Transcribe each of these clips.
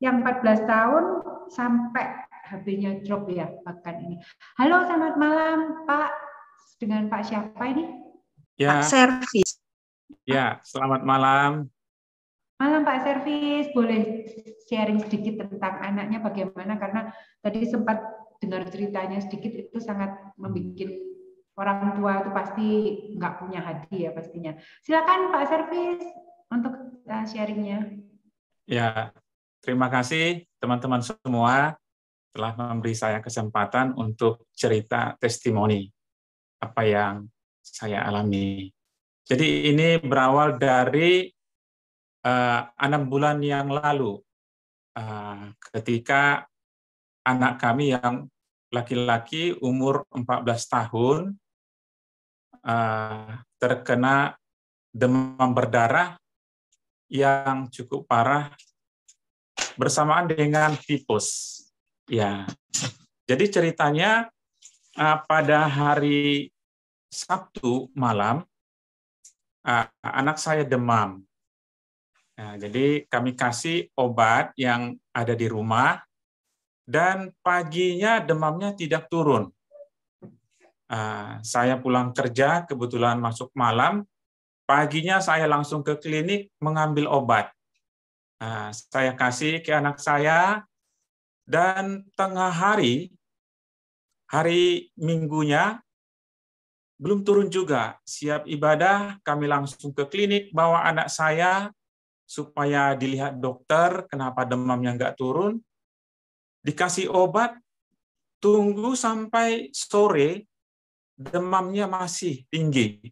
Yang 14 tahun sampai HP-nya drop ya bahkan ini. Halo, selamat malam Pak. Dengan Pak siapa ini? Ya, Pak Servis. ya, selamat malam. Malam Pak Servis, boleh sharing sedikit tentang anaknya bagaimana? Karena tadi sempat dengar ceritanya sedikit, itu sangat membuat orang tua itu pasti nggak punya hati ya pastinya. Silakan Pak Servis untuk sharingnya. Ya, terima kasih teman-teman semua telah memberi saya kesempatan untuk cerita testimoni apa yang saya alami. Jadi ini berawal dari 6 bulan yang lalu, ketika anak kami yang laki-laki umur 14 tahun terkena demam berdarah yang cukup parah bersamaan dengan tipes. Ya, jadi ceritanya pada hari Sabtu malam anak saya demam. Nah, jadi kami kasih obat yang ada di rumah dan paginya demamnya tidak turun. Saya pulang kerja, kebetulan masuk malam, paginya saya langsung ke klinik mengambil obat. Saya kasih ke anak saya, dan tengah hari Minggunya, belum turun juga. Siap ibadah, kami langsung ke klinik, bawa anak saya supaya dilihat dokter, kenapa demamnya nggak turun. Dikasih obat, tunggu sampai sore, demamnya masih tinggi.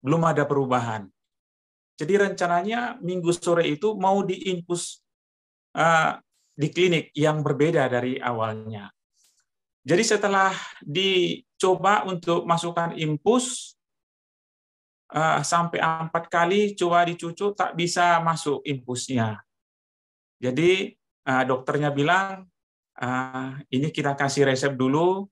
Belum ada perubahan. Jadi rencananya Minggu sore itu mau diinfus di klinik yang berbeda dari awalnya. Jadi setelah dicoba untuk masukkan infus, sampai 4 kali coba dicucuk tak bisa masuk infusnya. Jadi dokternya bilang, ini kita kasih resep dulu,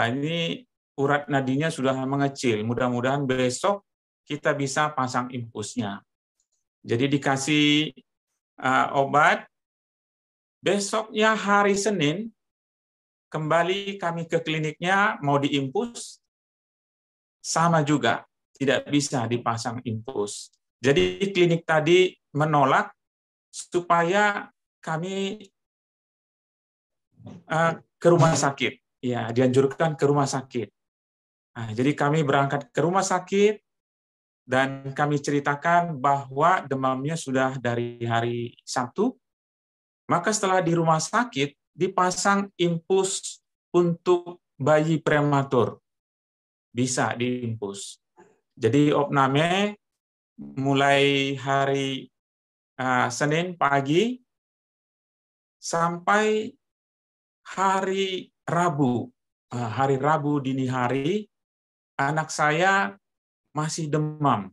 ini urat nadinya sudah mengecil, mudah-mudahan besok kita bisa pasang infusnya. Jadi dikasih obat, besoknya hari Senin, kembali kami ke kliniknya mau diinfus, sama juga, tidak bisa dipasang infus. Jadi klinik tadi menolak supaya kami ke rumah sakit. Ya, dianjurkan ke rumah sakit. Nah, jadi kami berangkat ke rumah sakit dan kami ceritakan bahwa demamnya sudah dari hari Sabtu. Maka setelah di rumah sakit dipasang infus untuk bayi prematur. Bisa diinfus. Jadi opname mulai hari Senin pagi sampai hari Rabu. Hari Rabu dini hari, anak saya masih demam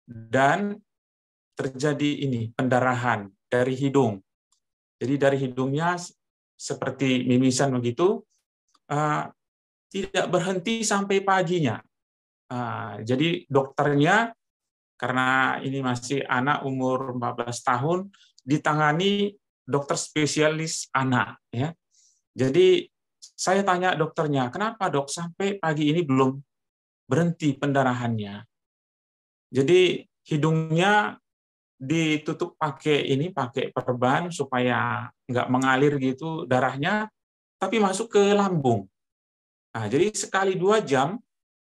dan terjadi pendarahan dari hidung. Jadi dari hidungnya seperti mimisan begitu, tidak berhenti sampai paginya. Jadi dokternya, karena ini masih anak umur 14 tahun, ditangani dokter spesialis anak. Ya. Jadi saya tanya dokternya, kenapa dok sampai pagi ini belum berhenti pendarahannya? Jadi hidungnya ditutup pakai perban supaya nggak mengalir gitu darahnya, tapi masuk ke lambung. Nah, jadi sekali 2 jam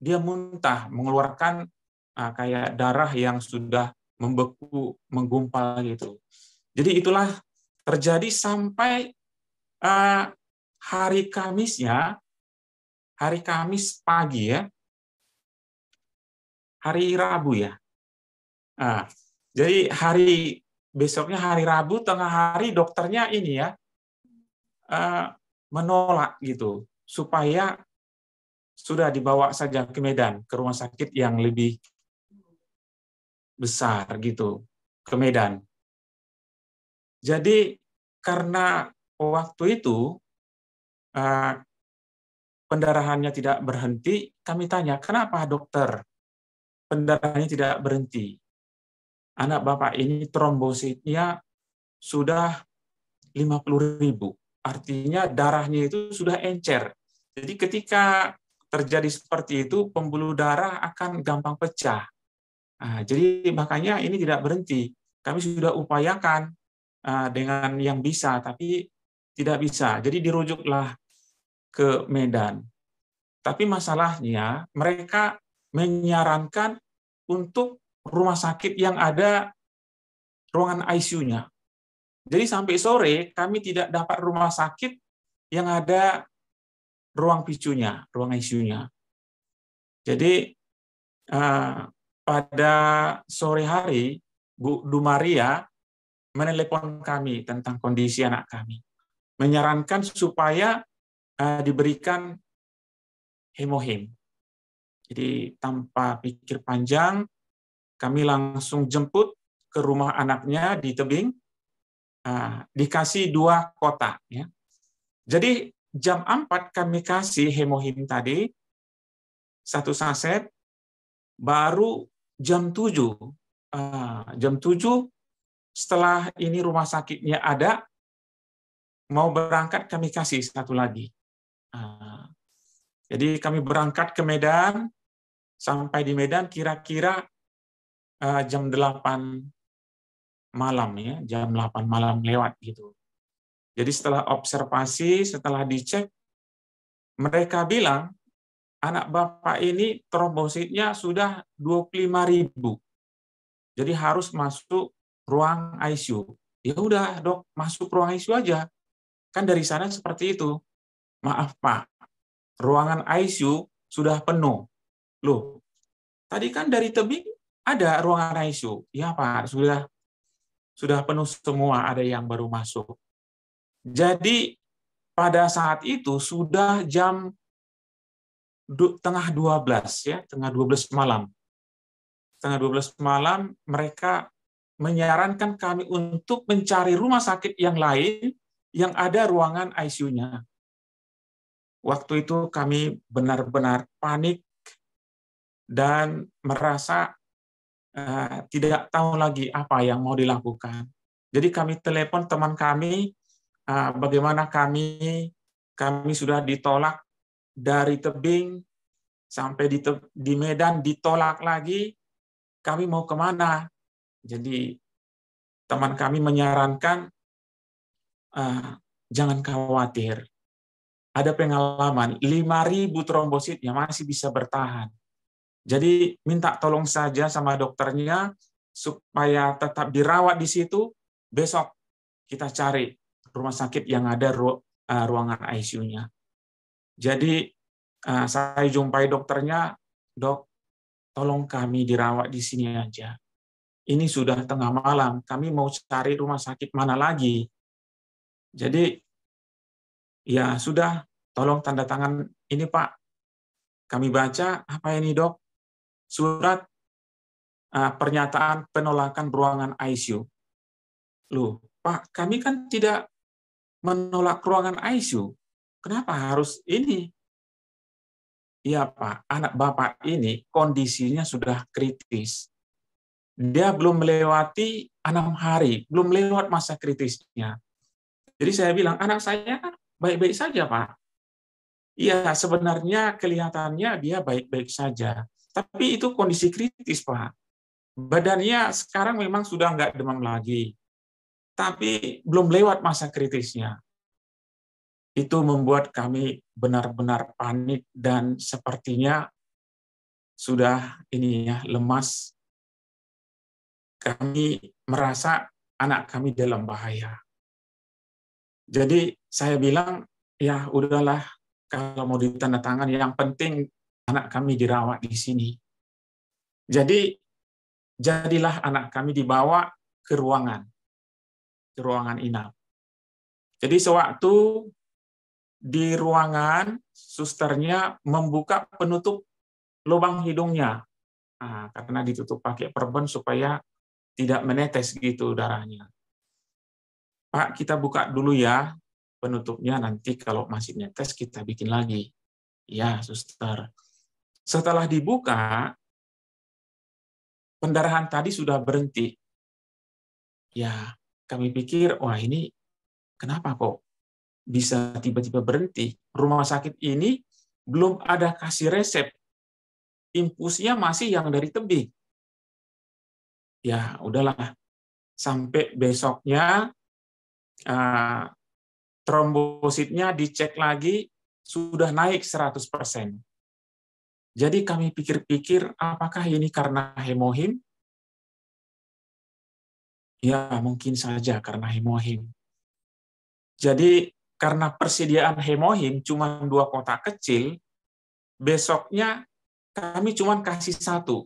dia muntah, mengeluarkan kayak darah yang sudah membeku, menggumpal gitu. Jadi itulah terjadi sampai hari Kamisnya, hari Kamis pagi ya, hari Rabu ya. Jadi besoknya hari Rabu tengah hari dokternya menolak gitu supaya sudah dibawa saja ke Medan, ke rumah sakit yang lebih besar gitu, ke Medan. Jadi karena waktu itu pendarahannya tidak berhenti, kami tanya, kenapa dokter pendarahannya tidak berhenti? Anak Bapak ini trombositnya sudah 50.000. Artinya darahnya itu sudah encer. Jadi ketika terjadi seperti itu, pembuluh darah akan gampang pecah. Nah, jadi makanya ini tidak berhenti. Kami sudah upayakan dengan yang bisa, tapi tidak bisa. Jadi dirujuklah ke Medan. Tapi masalahnya mereka menyarankan untuk rumah sakit yang ada ruangan ICU-nya. Jadi sampai sore kami tidak dapat rumah sakit yang ada ruang PICU-nya, ruang ICU-nya. Jadi pada sore hari Bu Dumaria menelepon kami tentang kondisi anak kami, menyarankan supaya diberikan hemohim. Jadi tanpa pikir panjang, kami langsung jemput ke rumah anaknya di Tebing, dikasih 2 kotak. Ya. Jadi jam 4 kami kasih hemohim tadi, 1 saset, baru jam 7. Jam 7 setelah ini rumah sakitnya ada, mau berangkat kami kasih 1 lagi. Jadi kami berangkat ke Medan, sampai di Medan kira-kira jam 8 malam ya, jam 8 malam lewat gitu. Jadi setelah observasi, setelah dicek, mereka bilang anak Bapak ini trombositnya sudah 25.000. Jadi harus masuk ruang ICU. Ya udah, Dok, masuk ruang ICU aja. Kan dari sana seperti itu. Maaf, Pak, ruangan ICU sudah penuh. Loh, tadi kan dari Tebing ada ruangan ICU. Ya, Pak, sudah penuh semua, ada yang baru masuk. Jadi pada saat itu sudah jam tengah 12 ya, tengah 12 malam. Tengah 12 malam mereka menyarankan kami untuk mencari rumah sakit yang lain yang ada ruangan ICU-nya. Waktu itu kami benar-benar panik dan merasa tidak tahu lagi apa yang mau dilakukan. Jadi kami telepon teman kami, bagaimana kami sudah ditolak dari Tebing sampai di Medan, ditolak lagi, kami mau kemana? Jadi teman kami menyarankan, jangan khawatir, ada pengalaman, 5.000 trombositnya masih bisa bertahan. Jadi minta tolong saja sama dokternya supaya tetap dirawat di situ. Besok kita cari rumah sakit yang ada ruangan ICU-nya. Jadi saya jumpai dokternya, Dok, tolong kami dirawat di sini aja. Ini sudah tengah malam, kami mau cari rumah sakit mana lagi. Jadi ya sudah, tolong tanda tangan ini Pak. Kami baca, apa ini Dok? Surat pernyataan penolakan ruangan ICU. Loh, Pak, kami kan tidak menolak ruangan ICU. Kenapa harus ini? Iya, Pak, anak Bapak ini kondisinya sudah kritis. Dia belum melewati 6 hari, belum lewat masa kritisnya. Jadi saya bilang, anak saya kan baik-baik saja, Pak. Iya, sebenarnya kelihatannya dia baik-baik saja. Tapi itu kondisi kritis, Pak. Badannya sekarang memang sudah nggak demam lagi. Tapi belum lewat masa kritisnya. Itu membuat kami benar-benar panik dan sepertinya sudah lemas. Kami merasa anak kami dalam bahaya. Jadi saya bilang, ya udahlah, kalau mau ditandatangan, yang penting anak kami dirawat di sini. Jadi jadilah anak kami dibawa ke ruangan inap. Jadi sewaktu di ruangan, susternya membuka penutup lubang hidungnya, karena ditutup pakai perban supaya tidak menetes gitu darahnya. Pak, kita buka dulu ya penutupnya, nanti kalau masih netes kita bikin lagi. Ya, suster. Setelah dibuka, pendarahan tadi sudah berhenti. Ya, kami pikir, wah ini kenapa kok bisa tiba-tiba berhenti? Rumah sakit ini belum ada kasih resep, infusnya masih yang dari tebing. Ya udahlah, sampai besoknya trombositnya dicek lagi, sudah naik 100%. Jadi kami pikir-pikir, apakah ini karena hemohim? Ya, mungkin saja karena hemohim. Jadi, karena persediaan hemohim cuma 2 kotak kecil, besoknya kami cuma kasih 1.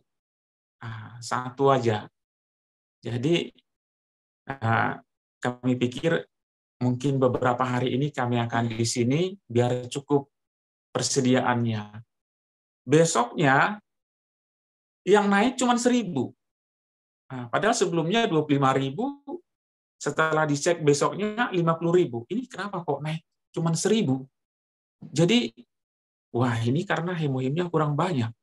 1 aja. Jadi, kami pikir mungkin beberapa hari ini kami akan di sini biar cukup persediaannya. Besoknya yang naik cuma 1.000. Padahal sebelumnya 25.000, setelah dicek besoknya 50.000. Ini kenapa kok naik cuma 1.000? Jadi, wah ini karena hemohimnya kurang banyak.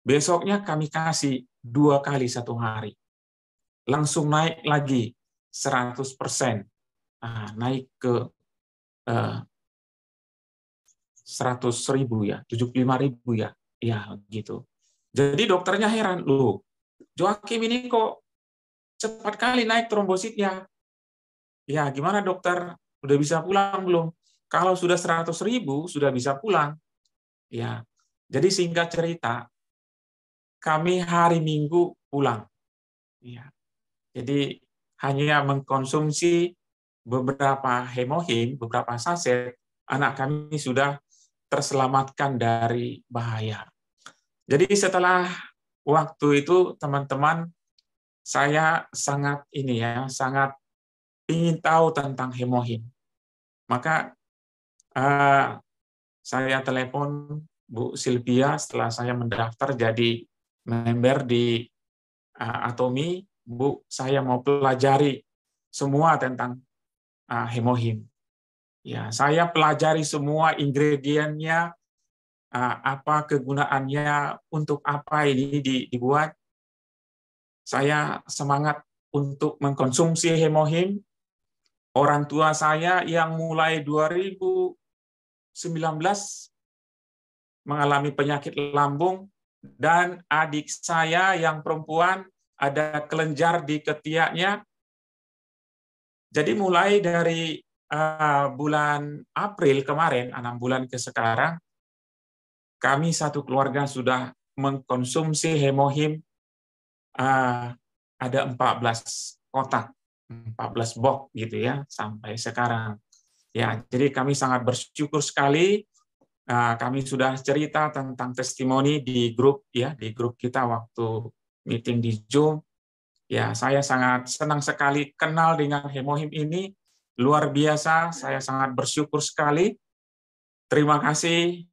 Besoknya kami kasih 2 kali 1 hari. Langsung naik lagi 100%. Naik ke 100.000 ya, 75.000 ya. Ya, gitu. Jadi dokternya heran, loh, Joakim ini kok cepat kali naik trombositnya. Ya, gimana dokter? Udah bisa pulang belum? Kalau sudah 100.000, sudah bisa pulang. Ya, jadi singkat cerita, kami hari Minggu pulang. Ya, jadi hanya mengkonsumsi beberapa hemohim, beberapa saset, anak kami sudah terselamatkan dari bahaya. Jadi setelah waktu itu, teman-teman, saya sangat sangat ingin tahu tentang hemohim. Maka saya telepon Bu Sylvia setelah saya mendaftar jadi member di Atomi. Bu, saya mau pelajari semua tentang hemohim. Ya, saya pelajari semua ingredientnya, apa kegunaannya, untuk apa ini dibuat. Saya semangat untuk mengkonsumsi hemohim. Orang tua saya yang mulai 2019 mengalami penyakit lambung, dan adik saya yang perempuan ada kelenjar di ketiaknya. Jadi mulai dari bulan April kemarin, 6 bulan ke sekarang, kami satu keluarga sudah mengkonsumsi hemohim, ada 14 kotak, 14 box gitu ya, sampai sekarang. Ya, jadi kami sangat bersyukur sekali. Kami sudah cerita tentang testimoni di grup ya, di grup kita waktu meeting di Zoom. Ya, saya sangat senang sekali kenal dengan hemohim ini. Luar biasa, saya sangat bersyukur sekali. Terima kasih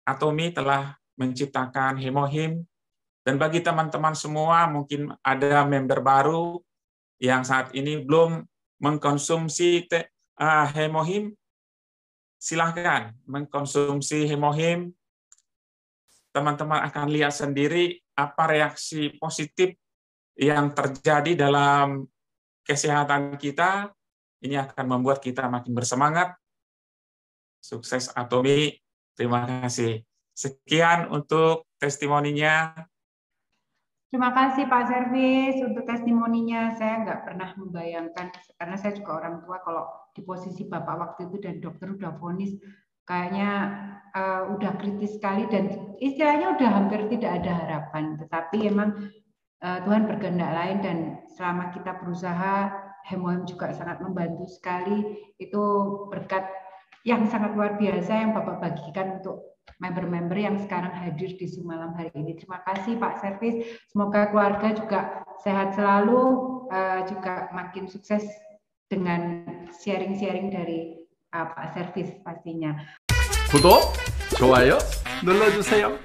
Atomi telah menciptakan hemohim. Dan bagi teman-teman semua, mungkin ada member baru yang saat ini belum mengkonsumsi hemohim, silahkan mengkonsumsi hemohim. Teman-teman akan lihat sendiri apa reaksi positif yang terjadi dalam kesehatan kita. Ini akan membuat kita makin bersemangat. Sukses Atomi. Terima kasih. Sekian untuk testimoninya. Terima kasih Pak Servis untuk testimoninya. Saya nggak pernah membayangkan, karena saya juga orang tua, kalau di posisi Bapak waktu itu dan dokter udah vonis, kayaknya udah kritis sekali dan istilahnya udah hampir tidak ada harapan. Tetapi emang Tuhan berkehendak lain, dan selama kita berusaha, hemohim juga sangat membantu sekali. Itu berkat yang sangat luar biasa yang Bapak bagikan untuk member-member yang sekarang hadir di Zoom malam hari ini. Terima kasih Pak Servis. Semoga keluarga juga sehat selalu, juga makin sukses dengan sharing-sharing dari Pak Servis pastinya. 구독, 좋아요 눌러주세요.